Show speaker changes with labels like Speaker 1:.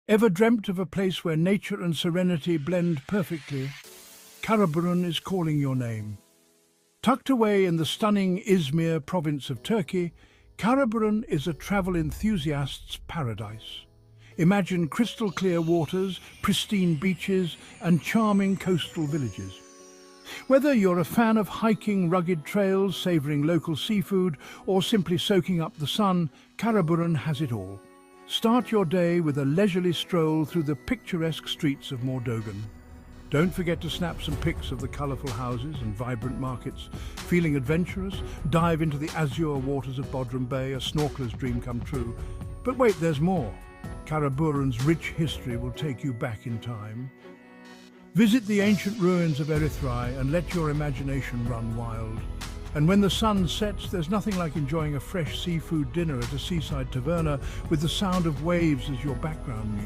Speaker 1: Ever dreamt of a place where nature and serenity blend perfectly? Karaburun is calling your name. Tucked away in the stunning Izmir province of Turkey, Karaburun is a travel enthusiast's paradise. Imagine crystal clear waters, pristine beaches, and charming coastal villages. Whether you're a fan of hiking rugged trails, savouring local seafood, or simply soaking up the sun, Karaburun has it all. Start your day with a leisurely stroll through the picturesque streets of Mordogan. Don't forget to snap some pics of the colourful houses and vibrant markets. Feeling adventurous? Dive into the azure waters of Bodrum Bay, a snorkeler's dream come true. But wait, there's more. Karaburun's rich history will take you back in time. Visit the ancient ruins of Erythrai and let your imagination run wild. And when the sun sets, there's nothing like enjoying a fresh seafood dinner at a seaside taverna with the sound of waves as your background music.